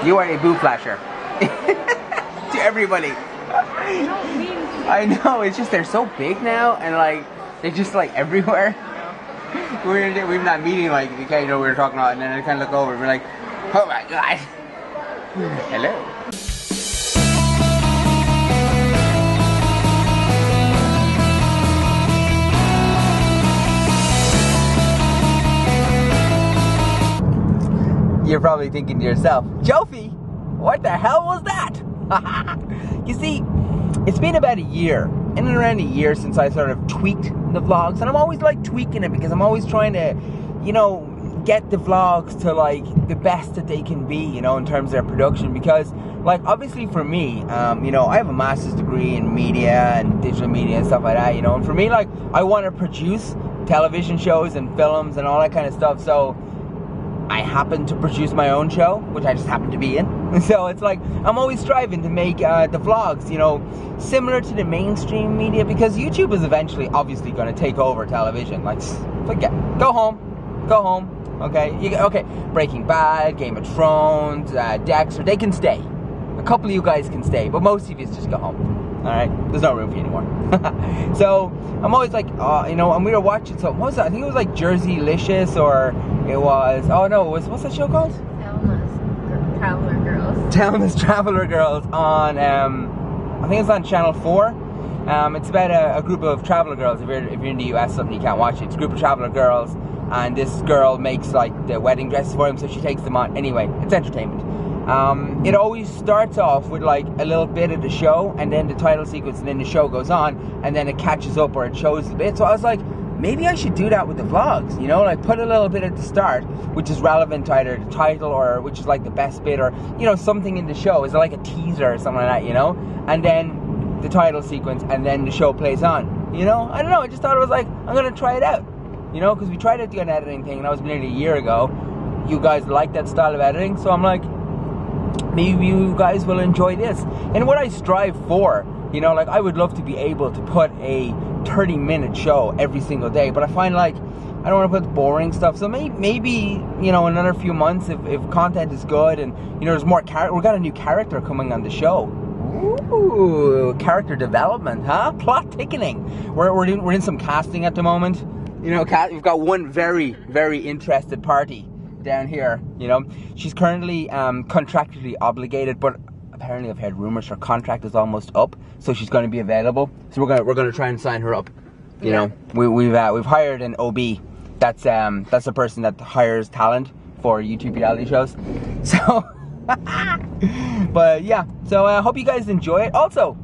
You are a Boob Flasher. To everybody. I know, it's just they're so big now, and like they're just like everywhere. We're in that meeting, like, okay, you know, we were talking about, and then I kind of look over and we're like, oh my god. Hello. You're probably thinking to yourself, Jofi, what the hell was that? You see, it's been about a year, in and around a year since I sort of tweaked the vlogs, and I'm always like tweaking it because I'm always trying to, you know, get the vlogs to like the best that they can be, you know, in terms of their production, because like obviously for me, you know, I have a master's degree in media and digital media and stuff like that, you know, and for me, like, I want to produce television shows and films and all that kind of stuff, so I happen to produce my own show, which I just happen to be in. So it's like, I'm always striving to make the vlogs, you know, similar to the mainstream media, because YouTube is eventually obviously going to take over television. Like, forget, go home, okay? Okay, Breaking Bad, Game of Thrones, Dexter, they can stay. A couple of you guys can stay, but most of you just go home. Alright, there's no room for you anymore. So I'm always like, you know, and we were watching, so what was that? I think it was like Jerseylicious, or it was, oh no, it was, what's that show called? Thelma's Traveler Girls. Thelma's Traveler Girls on, I think it's on Channel 4. It's about a group of traveler girls. If you're in the US, something you can't watch it. It's a group of traveler girls, and this girl makes like the wedding dresses for them, so she takes them on. Anyway, it's entertainment. It always starts off with like a little bit of the show, and then the title sequence, and then the show goes on, and then it catches up or it shows a bit. So I was like, maybe I should do that with the vlogs, you know, like put a little bit at the start, which is relevant to either the title or which is like the best bit, or, you know, something in the show. Is it like a teaser or something like that, you know? And then the title sequence, and then the show plays on, you know? I don't know, I just thought it was like, I'm gonna try it out, you know, because we tried out the unediting thing, and that was nearly a year ago. You guys like that style of editing, so I'm like, maybe you guys will enjoy this. And what I strive for, you know, like I would love to be able to put a 30-minute show every single day, but I find like I don't want to put boring stuff. So maybe, you know, another few months, if content is good, and, you know, there's more character. We've got a new character coming on the show. Ooh, character development, huh? Plot thickening. We're in some casting at the moment. You know, we've got one very, very interested party down here, you know. She's currently contractually obligated, but apparently I've heard rumors her contract is almost up, so she's going to be available. So we're gonna try and sign her up. You know, we've hired an OB. That's the person that hires talent for YouTube reality shows. So, but yeah. So I hope you guys enjoy it. Also,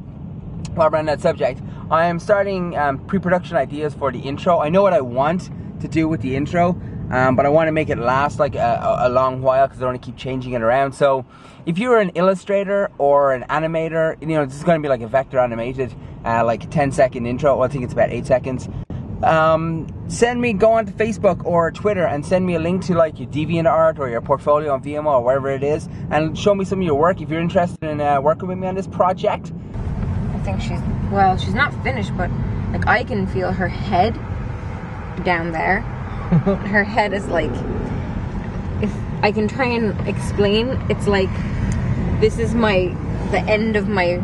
while we're on that subject, I am starting pre-production ideas for the intro. I know what I want to do with the intro. But I want to make it last like a long while, because I don't want to keep changing it around. So if you're an illustrator or an animator, you know, this is going to be like a vector animated, like a 10-second intro. Well, I think it's about 8 seconds. Go on to Facebook or Twitter and send me a link to like your DeviantArt or your portfolio on Vimeo or wherever it is, and show me some of your work if you're interested in working with me on this project. I think she's not finished, but like I can feel her head down there. Her head is like, if I can try and explain, it's like this is the end of my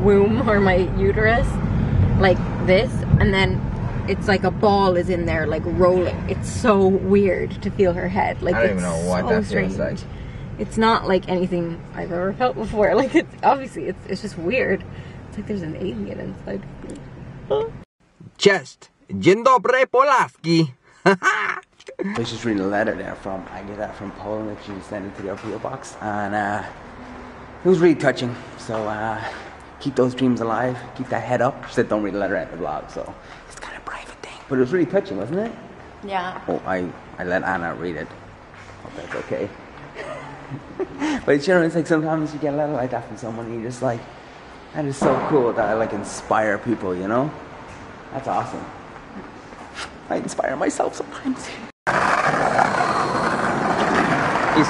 womb or my uterus, like this, and then it's like a ball is in there, like rolling. It's so weird to feel her head. Like, I don't even know what that feels like. It's not like anything I've ever felt before. Like, it's obviously it's just weird. It's like there's an alien inside. Just Dzień dobry Polaski. I was just reading a letter there I get that from Poland, that she sent it to the PO box, and it was really touching. So keep those dreams alive, keep that head up. She said don't read the letter at the vlog, so it's kind of a private thing. But it was really touching, wasn't it? Yeah. Oh, I let Anna read it. Hope that's okay. But you know, it's like sometimes you get a letter like that from someone, and you're just like, that is so cool that I like inspire people, you know? That's awesome. I inspire myself sometimes. He's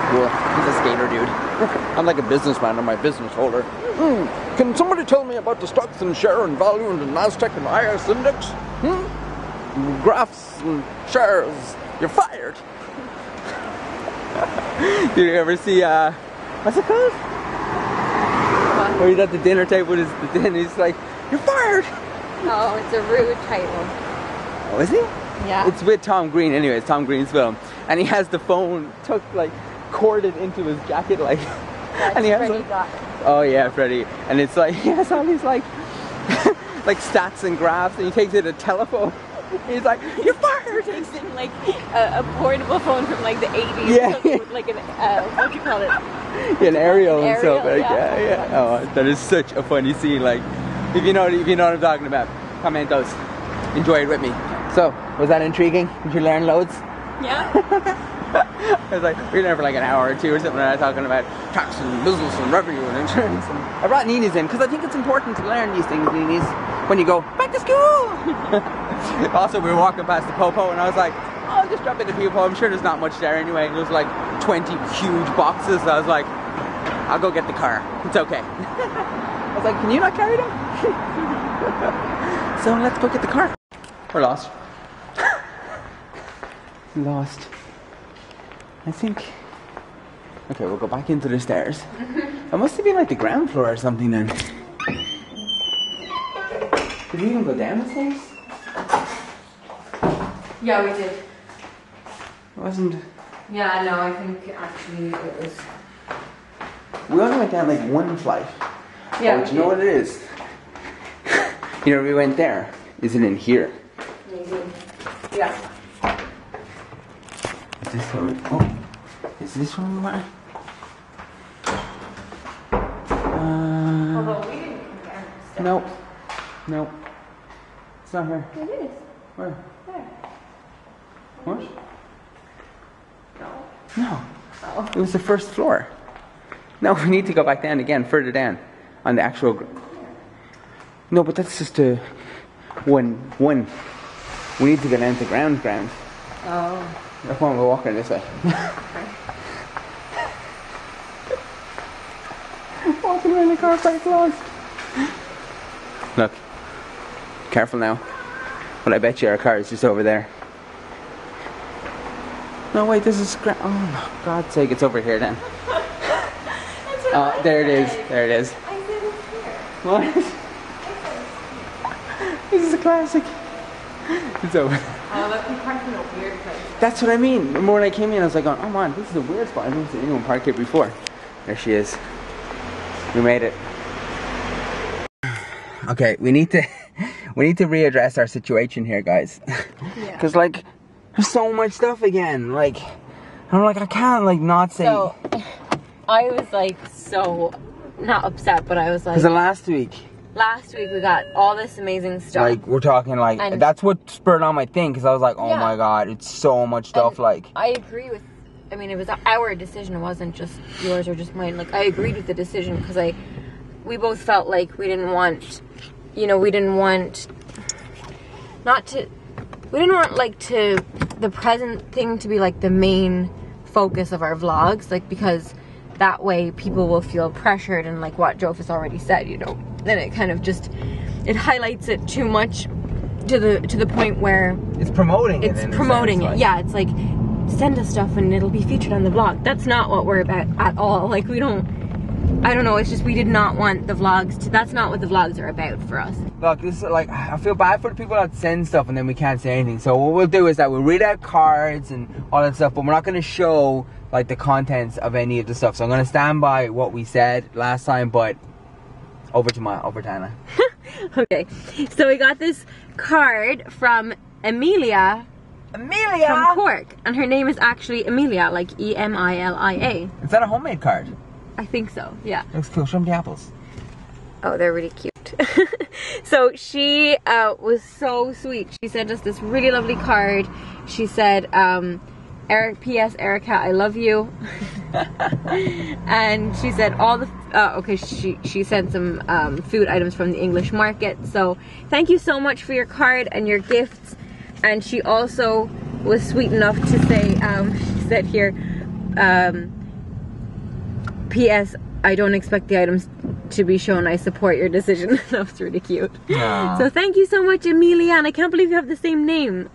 cool. He's a skater dude. I'm like a businessman on my business holder. Can somebody tell me about the stocks and share and value and the NASDAQ and IS index? Graphs and shares. You're fired. Did you ever see What's it called? What? Where he's at the dinner table with he's like, "You're fired!" Oh, it's a rude title. Oh, is he? Yeah. It's with Tom Green anyway, it's Tom Green's film. And he has the phone like corded into his jacket like That's and he has Freddie like, got. oh yeah, Freddie. And it's like he has all these like like stats and graphs and he takes it a telephone. He's like, "You're fired!" He takes in like a portable phone from like the 80s Yeah. with like an, what do you call it? Yeah, an aerial and stuff. Aerial, Like, yeah. yeah. Oh, that is such a funny scene. Like, if you know what I'm talking about, comment those. Enjoy it with me. So, was that intriguing? Did you learn loads? Yeah. I was like, we were there for like an hour or two or something like that, talking about tax and business and revenue and insurance. And I brought Nini's in because I think it's important to learn these things, Nini's, when you go back to school. Also, we were walking past the Popo and I was like, oh, I'll just drop into Popo. I'm sure there's not much there anyway. And there was like 20 huge boxes. So I was like, I'll go get the car. It's okay. I was like, can you not carry them? So let's go get the car. We're lost. Lost. I think. Okay, we'll go back into the stairs. It must have been like the ground floor or something then. Did we even go down the stairs? Yeah, we did. It wasn't. Yeah, no, I think actually it was. We only went down like one flight. Yeah. Oh, do you know what it is? You know, we went there. Is it in here? Maybe. Yeah. Is this where we? Oh, is this where we were? Although we didn't come down. Nope. Nope. It's not here. It is. Where? There. What? No. No. Oh. It was the first floor. No, we need to go back down again, further down, on the actual. No, but that's just a one. We need to go down to ground. Oh. Come on, we're walking this way. Okay. Walking around the car park lost. Look, careful now. But I bet you our car is just over there. No, wait, this is oh, no, God's sake, it's over here then. Oh, there it is. There it is. I said it's here. What? This is a classic. It's over. Oh, look, we parked in a weird place. That's what I mean. Remember when I came in, I was like, oh man, this is a weird spot. I've never seen anyone park here before. There she is. We made it. Okay, we need to readdress our situation here, guys. Yeah. Cause like, there's so much stuff again. Like, I'm like, I can't like not say. So, I was like so not upset, but I was like. Cause last week we got all this amazing stuff. like we're talking like And that's what spurred on my thing. Cause I was like, oh Yeah. my god, it's so much stuff. And like, I agree with. I mean, it was our decision. It wasn't just yours or just mine. Like I agreed with the decision because we both felt like we didn't want, we didn't want like the present thing to be like the main focus of our vlogs, like because that way people will feel pressured and like what Jofus already said, then it kind of just it highlights it too much to the point where it's promoting it. It's promoting it. Yeah, it's like send us stuff and it'll be featured on the vlog. That's not what we're about at all. Like I don't know, it's just we did not want the vlogs to, that's not what the vlogs are about for us. Look, this is like, I feel bad for the people that send stuff and then we can't say anything. So what we'll do is that we'll read out cards and all that stuff, but we're not going to show like the contents of any of the stuff. So I'm going to stand by what we said last time, but over to Anna. Okay, so we got this card from Emilia from Cork, and her name is actually Emilia, like Emilia. Is that a homemade card? I think so, yeah. Looks cool. Show me the apples. Oh, they're really cute. So she was so sweet. She sent us this really lovely card. She said, P.S. Erica, I love you. And she said all the, okay, she sent some food items from the English market. So thank you so much for your card and your gifts. And she also was sweet enough to say, she said here, P.S. I don't expect the items to be shown. I support your decision. That was really cute. Aww. So thank you so much, Emilia. And I can't believe you have the same name.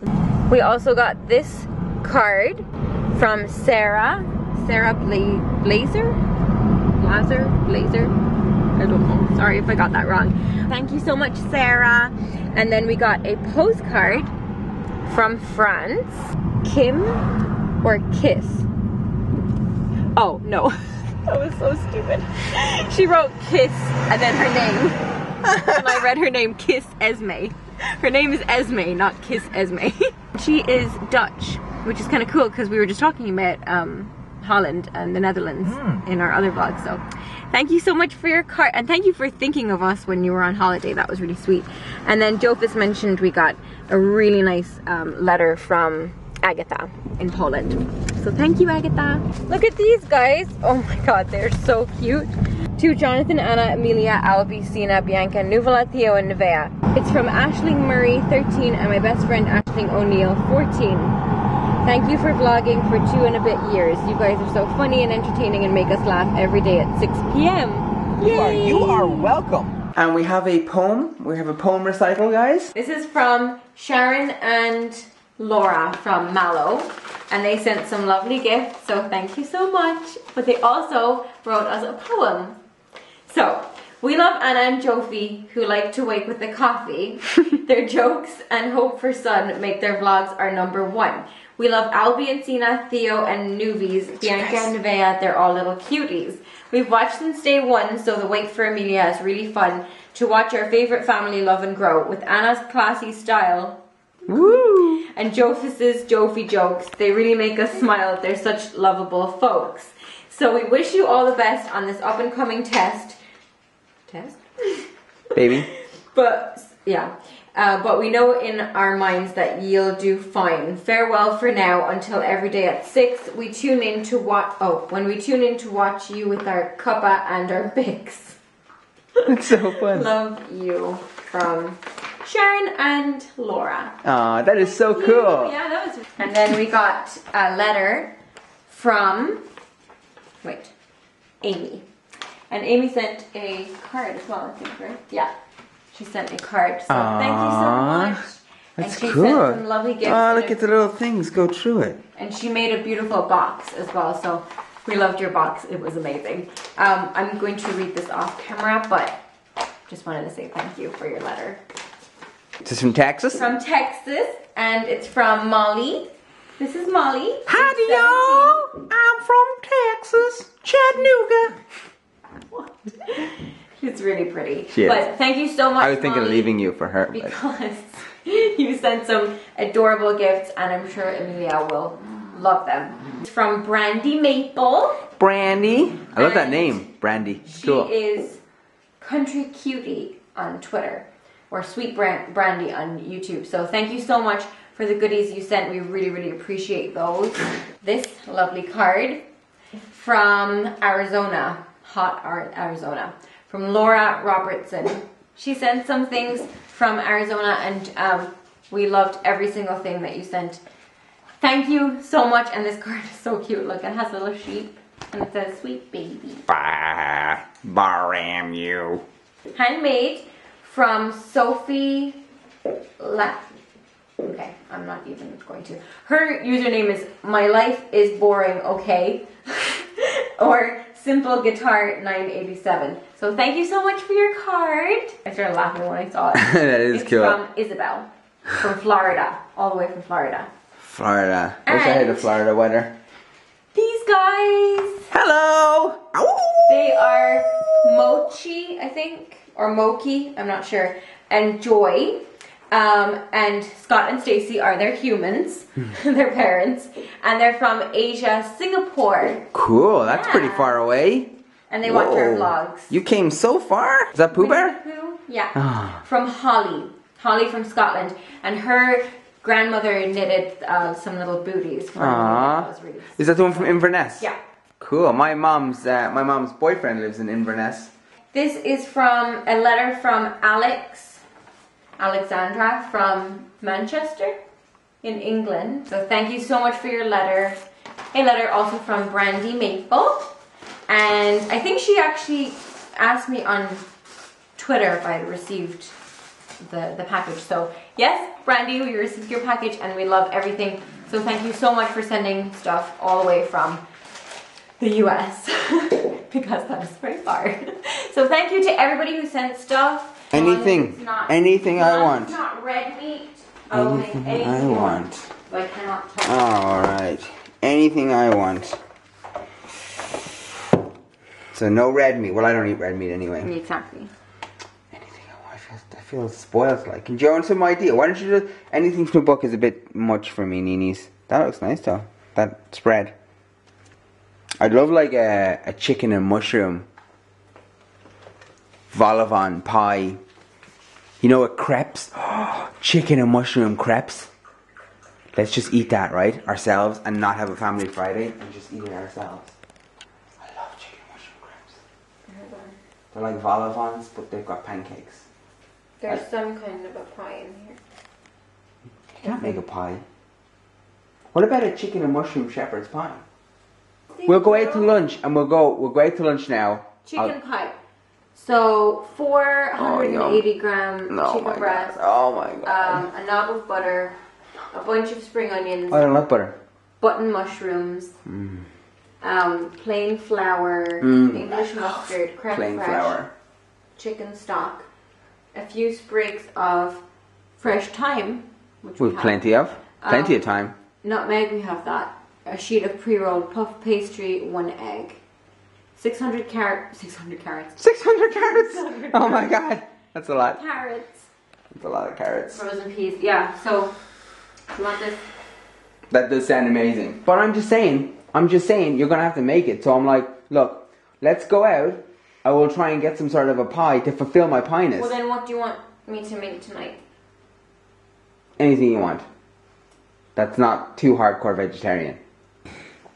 We also got this card from Sarah Blazer. blazer. I don't know. Sorry if I got that wrong. Thank you so much, Sarah. And then we got a postcard from France. Kim or Kiss? Oh, no. That was so stupid. She wrote Kiss and then her name. And I read her name, Kiss Esme. Her name is Esme, not Kiss Esme. She is Dutch, which is kind of cool because we were just talking about Holland and the Netherlands in our other vlog. So thank you so much for your card, and thank you for thinking of us when you were on holiday. That was really sweet. And then Jofus mentioned we got a really nice letter from Agatha in Poland. So thank you, Agatha. Look at these guys. Oh my god, they're so cute. To Jonathan, Anna, Amelia, Albi, Sina, Bianca, Nuvola, Theo, and Nevea. It's from Aisling Murray, 13, and my best friend Aisling O'Neill, 14. Thank you for vlogging for 2 and a bit years. You guys are so funny and entertaining and make us laugh every day at 6 p.m. You are welcome. And we have a poem. We have a poem recital, guys. This is from Sharon and Laura from Mallow, and they sent some lovely gifts, so thank you so much. But they also wrote us a poem. So, we love Anna and Jofi, who like to wake with the coffee. Their jokes and hope for sun make their vlogs our #1. We love Albi and Sina, Theo and Nuvies, Bianca and Nevea. They're all little cuties. We've watched since day 1, so the wait for Amelia is really fun to watch our favorite family love and grow. With Anna's classy style, woo, and Jofus's Jofi jokes, they really make us smile. They're such lovable folks. So we wish you all the best on this up and coming test. Baby. But yeah, but we know in our minds that you'll do fine. Farewell for now until every day at 6 we tune in to watch. Oh, when we tune in to watch you with our cuppa and our Bix. It's so fun. Love you, from Sharon and Laura. Aw, that is so cool. Yeah, that was. And then we got a letter from Amy. And Amy sent a card as well, I think, right? Yeah. She sent a card. So thank you so much. That's and she cool. sent some lovely gifts. Oh, look at the little things. Go through it. And she made a beautiful box as well. So we loved your box. It was amazing. I'm going to read this off camera, but just wanted to say thank you for your letter. This is from Texas? From Texas. And it's from Molly. This is Molly. Howdy, y'all. I'm from Texas, Chattanooga. What? She's really pretty. She is. But thank you so much, I was thinking of leaving you for her. because you sent some adorable gifts, and I'm sure Amelia will love them. It's from Brandy Maple. Brandy. I love that name, Brandy. She Cool. is Country Cutie on Twitter, or Sweet Brandy on YouTube. So thank you so much for the goodies you sent. We really, really appreciate those. This lovely card from Arizona. Hot Arizona, from Laura Robertson. She sent some things from Arizona, and we loved every single thing that you sent. Thank you so much. And this card is so cute. Look, it has a little sheep and it says sweet baby. Baram you. Handmade from Sophie Okay, I'm not even going to. Her username is My Life is Boring, okay? Or Simple Guitar 987. So thank you so much for your card. I started laughing when I saw it. That is cool. It's from Isabel, from Florida, all the way from Florida. Florida. Wish I had a Florida weather. These guys. Hello. They are Mochi, I think, or Moki, I'm not sure, and Joy. And Scott and Stacy are their humans, their parents, and they're from Asia, Singapore. Cool, that's pretty far away. And they watch our vlogs. You came so far? Is that Pooh Bear? Yeah. From Holly from Scotland, and her grandmother knitted some little booties. Aww. Really is that the one from Inverness? Yeah. Cool. My mom's boyfriend lives in Inverness. This is from a letter from Alexandra from Manchester in England. So thank you so much for your letter. A letter also from Brandy Maple. And I think she actually asked me on Twitter if I had received the package. So yes, Brandy, we received your package and we love everything. So thank you so much for sending stuff all the way from the US. because that is very far. So thank you to everybody who sent stuff. Anything I want. It's not red meat. I will make anything I want. But I cannot touch. Alright. Anything I want. So no red meat. Well, I don't eat red meat anyway. Exactly. Anything I want. I feel spoiled. Like, do you want some idea? Why don't you do anything from the book is a bit much for me, Ninis. That looks nice though. That spread. I'd love like a chicken and mushroom vol au vent pie. You know what, crepes? Chicken and mushroom crepes. Let's just eat that, right? Ourselves, and not have a family Friday and just eat it ourselves. I love chicken and mushroom crepes. They're like vol au vents, but they've got pancakes. There's some kind of a pie in here. You can't make a pie. What about a chicken and mushroom shepherd's pie? We'll go out to lunch, and we'll go out to lunch now. Chicken pie. So 480 gram chicken breast. Oh my god. A knob of butter, a bunch of spring onions. I don't like butter. Button mushrooms. Plain flour, English mustard, creme fraiche, flour, chicken stock, a few sprigs of fresh thyme, which we've plenty of time. Nutmeg, we have that. A sheet of pre-rolled puff pastry, 1 egg. 600 carrots. 600 carrots? Oh my god, that's a lot. Carrots. That's a lot of carrots. Frozen peas, yeah. So, you want this? That does sound amazing. But I'm just saying, you're gonna have to make it. So I'm like, look, let's go out. I will try and get some sort of a pie to fulfill my pie-ness. Well then what do you want me to make tonight? Anything you want. That's not too hardcore vegetarian.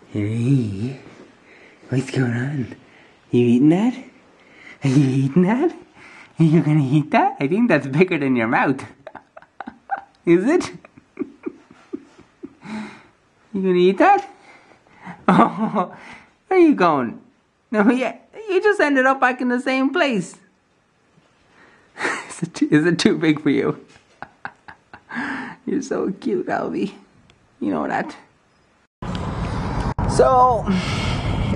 Hey, what's going on? You eating that? Are you eating that? Are you gonna eat that? I think that's bigger than your mouth. Is it? You gonna eat that? Oh, where are you going? No, yeah, you just ended up back in the same place. Is it too big for you? You're so cute, Albi. You know that. So,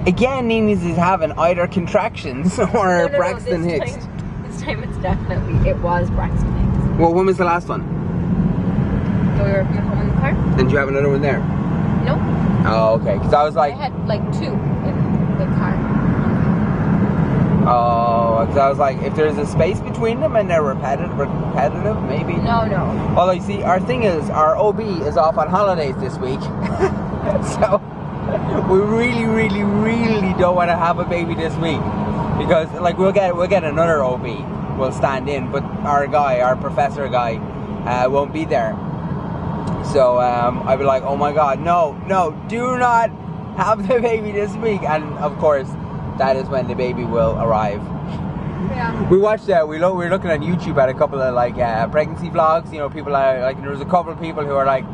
again, Nini's is having either contractions or Braxton Hicks. This time it was Braxton Hicks. Well, when was the last one? So we were coming home in the car. Did you have another one there? Nope. Oh, okay. Because I was like... I had like 2 in the car. Oh, because I was like, if there's a space between them and they're repetitive, maybe? No. Although, you see, our thing is, our OB is off on holidays this week. So, we really don't want to have a baby this week. Because, like, we'll get another OB. We'll stand in, but our professor guy, won't be there. So, I'd be like, oh my god, no, do not have the baby this week. And, of course, that is when the baby will arrive. Yeah. We watched we're looking on YouTube at a couple of like pregnancy vlogs. You know, people are like, there was a couple of people who are like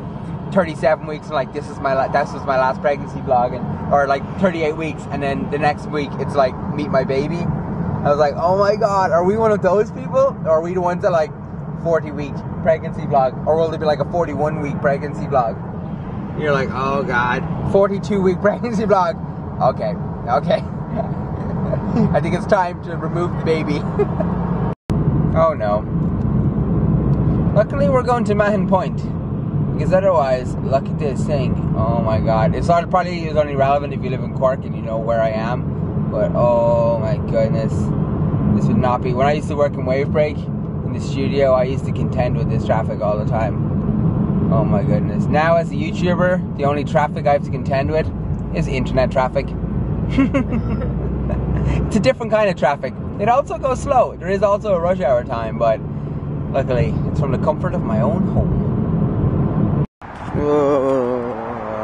37 weeks and like this was my last pregnancy vlog, and or like 38 weeks, and then the next week it's like meet my baby. I was like, oh my god, are we one of those people? Or are we the ones that like 40-week pregnancy vlog? Or will there be like a 41-week pregnancy vlog? You're like, oh god, 42-week pregnancy vlog. Okay. I think it's time to remove the baby. Oh no. Luckily we're going to Mahon Point. Because otherwise, look at this thing. Oh my god. It's probably is only relevant if you live in Cork and you know where I am. But oh my goodness. This would not be. When I used to work in Wave Break in the studio, I used to contend with this traffic all the time. Oh my goodness. Now as a YouTuber, the only traffic I have to contend with is internet traffic. It's a different kind of traffic. It also goes slow. There is also a rush hour time, but luckily it's from the comfort of my own home.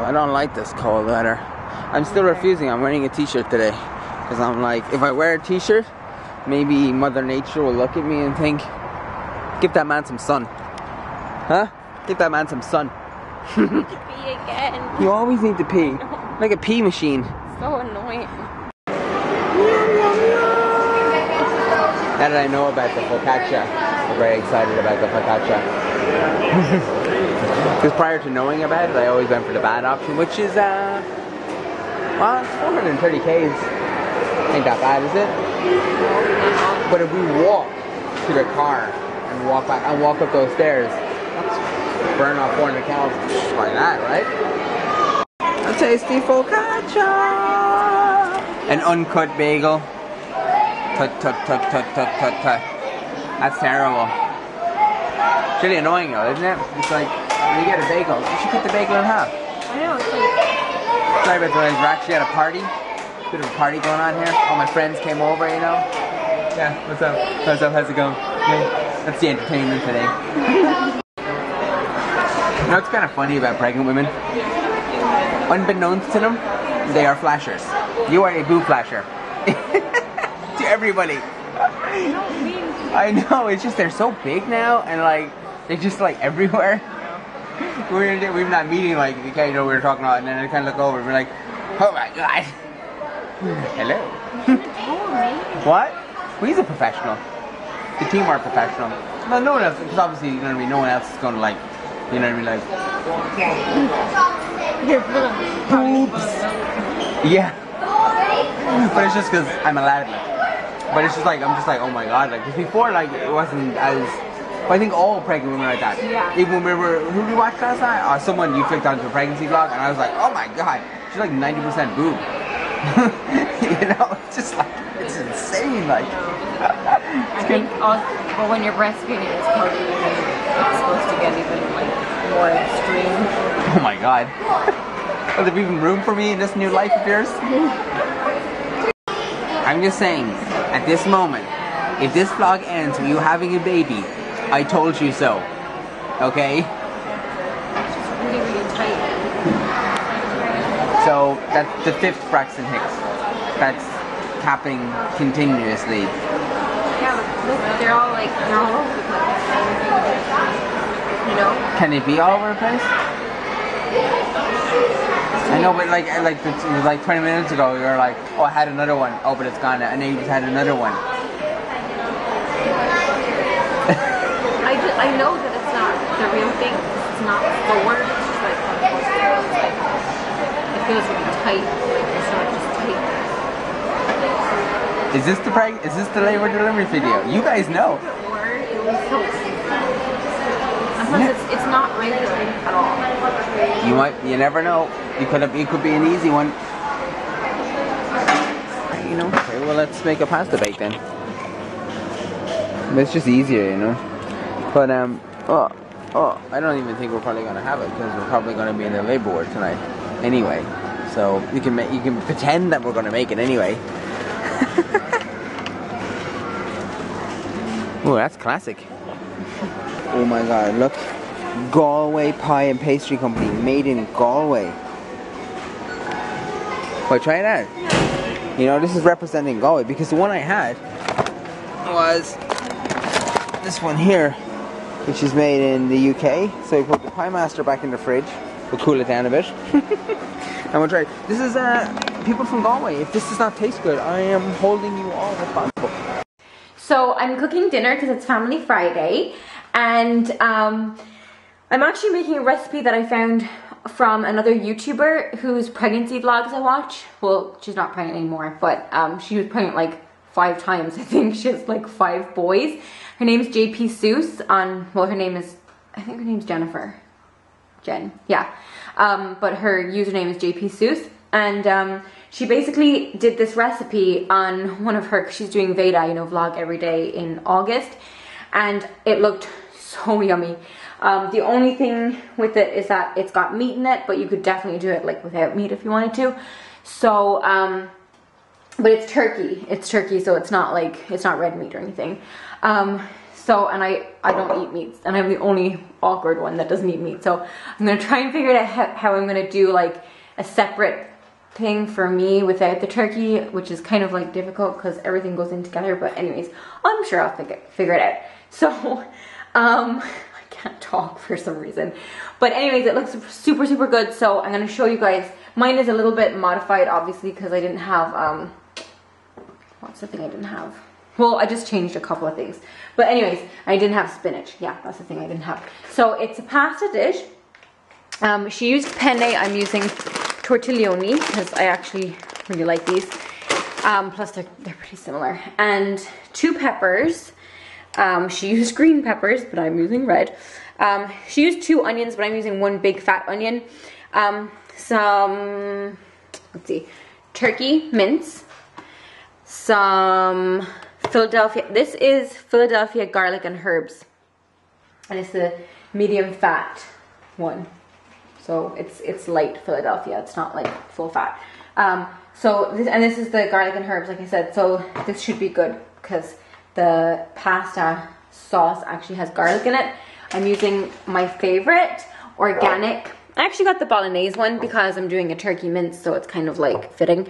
I don't like this cold weather. I'm still refusing. I'm wearing a t-shirt today because I'm like, if I wear a t-shirt, maybe Mother Nature will look at me and think, give that man some sun. Huh? Give that man some sun. Pee again. You always need to pee. Like a pee machine. So annoying. Now that I know about the focaccia, I'm very excited about the focaccia. Because prior to knowing about it, I always went for the bad option, which is, well, it's 430 Ks. Ain't that bad, is it? But if we walk to the car and walk back and walk up those stairs, that's burn off 400 calories like that, right? A tasty focaccia! An uncut bagel. Tut tut tut tut tut tut tut. That's terrible. It's really annoying though, isn't it? It's like, when you get a bagel, you should cut the bagel in half. I know, it's like... Sorry about the noise, we're actually at a party. Bit of a party going on here. All my friends came over, you know. Yeah, what's up? What's up? How's it going? Yeah. That's the entertainment today. You know what's kind of funny about pregnant women? Unbeknownst to them, they are flashers. You are a boob flasher. To everybody. I know, it's just they're so big now and like they're just like everywhere. We're in that meeting like okay, you know we were talking about and then I kind of look over and we're like, oh my god. Hello. What? Well, he's a professional. The team are professional. Well, no one else, because obviously, you know what I mean, no one else is going to like, you know what I mean, like... Oops. Yeah. But it's just because I'm allowed it. But it's just like, I'm just like, oh my god, like, because before, like, it wasn't as... Well, I think all pregnant women are like that. Yeah. Even when we were, who did we watch last night? Someone you clicked onto a pregnancy vlog, and I was like, oh my god, she's like 90% boob. You know, it's just like, it's insane, like. I think also, but when you're breastfeeding, it's probably it's supposed to get even like more extreme. Oh my god. Is there even room for me in this new life of yours? I'm just saying, at this moment, if this vlog ends with you having a baby, I told you so. Okay? It's just really, really tight. So that's the 5th Braxton Hicks. That's happening continuously. Yeah, but look, they're all over the place. You know? Can it be all over the place? I know, but like it was like 20 minutes ago, you were like, oh, I had another one. Oh, but it's gone now. And then you just had another one. I know that it's not the real thing. It's not the word. It's just like, it feels really tight. Like it's not just tight. Is this the labor delivery video? You guys know. Or it was so. Unless it's not regular at all. You never know. It could be an easy one. You know. Okay, well let's make a pasta bake then. It's just easier, you know. But I don't even think we're probably gonna have it because we're probably gonna be in the labor ward tonight, anyway. So you can pretend that we're gonna make it anyway. Oh, that's classic. Oh my god, look. Galway Pie and Pastry Company, made in Galway. Well, try it out. You know, this is representing Galway because the one I had was this one here, which is made in the UK. So we put the Pie Master back in the fridge. We'll cool it down a bit. And we'll try. This is people from Galway. If this does not taste good, I am holding you all responsible. So I'm cooking dinner because it's Family Friday, and I'm actually making a recipe that I found from another YouTuber whose pregnancy vlogs I watch. Well, she's not pregnant anymore, but she was pregnant like 5 times. I think she has like 5 boys. Her name is JP Seuss well, I think her name's Jennifer. Jen, yeah. But her username is JP Seuss. And she basically did this recipe on one of her, cause she's doing Veda, you know, vlog every day in August. And it looked so yummy. The only thing with it is that it's got meat in it, but you could definitely do it like without meat if you wanted to. So, but it's turkey. It's turkey, so it's not red meat or anything. So, and I don't eat meat, and I'm the only awkward one that doesn't eat meat. So I'm gonna try and figure out how I'm gonna do like a separate thing for me without the turkey, which is kind of like difficult because everything goes in together. But anyways, I'm sure I'll figure it out. So, I can't talk for some reason. But anyways, it looks super, super good. So I'm gonna show you guys. Mine is a little bit modified, obviously, because I didn't have, what's the thing I didn't have? Well, I just changed a couple of things. But anyways, I didn't have spinach. Yeah, that's the thing I didn't have. So it's a pasta dish. She used penne. I'm using tortiglioni because I actually really like these. Plus they're pretty similar. And 2 peppers. She used green peppers, but I'm using red. She used 2 onions, but I'm using 1 big fat onion. Some, let's see, turkey mince. Some Philadelphia, this is Philadelphia garlic and herbs. And it's the medium fat one. So it's light Philadelphia, it's not like full fat. This is the garlic and herbs, like I said. So this should be good because the pasta sauce actually has garlic in it. I'm using my favorite organic. I actually got the bolognese one because I'm doing a turkey mince, so it's kind of like fitting.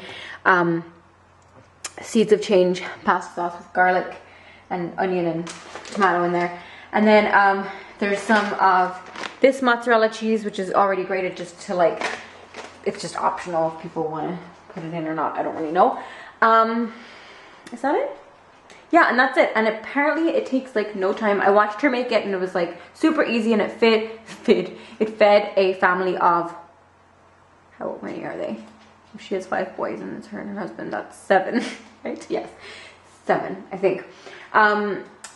Seeds of Change pasta sauce with garlic and onion and tomato in there. And then there's some of this mozzarella cheese, which is already grated just to like, it's just optional if people want to put it in or not. I don't really know. Is that it? Yeah, and that's it. And apparently it takes like no time. I watched her make it and it was like super easy, and it fed a family of, how many are they? She has 5 boys and it's her and her husband. That's 7, right? Yes, 7, I think.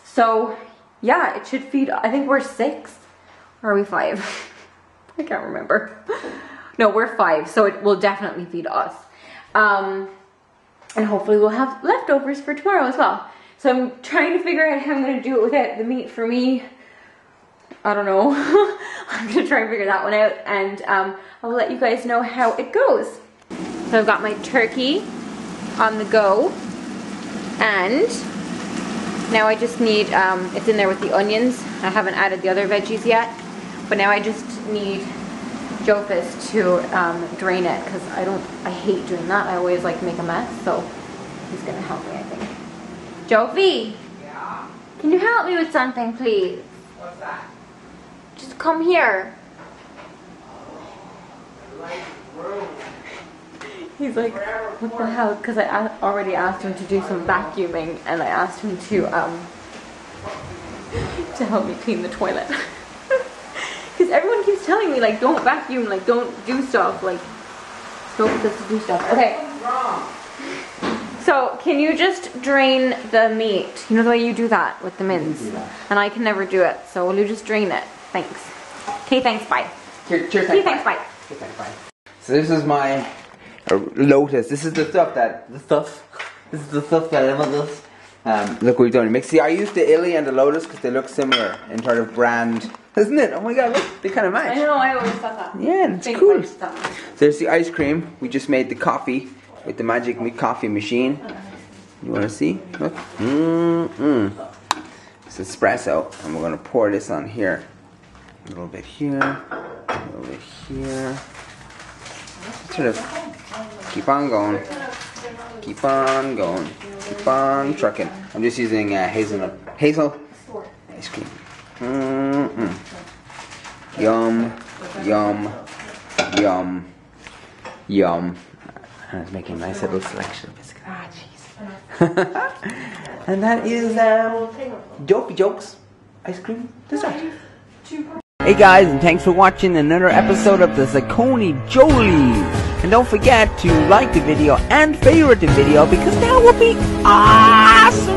So yeah, it should feed, I think we're 6, or are we 5? I can't remember. No, we're 5, so it will definitely feed us. And hopefully we'll have leftovers for tomorrow as well. So I'm trying to figure out how I'm going to do it without the meat. For me, I don't know. I'm going to try and figure that one out, and I'll let you guys know how it goes. So I've got my turkey on the go, and now I just need, it's in there with the onions. I haven't added the other veggies yet, but now I just need Jofus to drain it, because I hate doing that. I always like make a mess, so he's going to help me, I think. Jofi! Yeah? Can you help me with something, please? What's that? Just come here. He's like, what the hell? Because I already asked him to do some vacuuming, and I asked him to help me clean the toilet. Because everyone keeps telling me, like, don't vacuum, like, don't do stuff, like, don't just do stuff. Okay. So, can you just drain the meat? You know the way you do that with the mince? And I can never do it, so will you just drain it? Thanks. Okay, thanks, bye. Cheers, okay, thanks, bye. Cheers, thanks, bye. So this is my lotus. This is the stuff that, this is the stuff that I love this. Look what we've done. See, I used the illy and the lotus because they look similar in sort of brand. Isn't it? Oh my god, look, they kind of match. I know, I always thought that. Yeah, it's cool. So there's the ice cream. We just made the coffee with the magic coffee machine. You want to see? Look. It's espresso, and we're going to pour this on here. A little bit here, a little bit here. Sort of keep on going, keep on going, keep on trucking. I'm just using hazel ice cream. Yum, yum, yum, yum. I was making a nice little selection of biscuits. Ah, jeez. And that is Dopey Jokes ice cream dessert. Hey guys, and thanks for watching another episode of the Sacconejoly. And don't forget to like the video and favorite the video, because that would be awesome.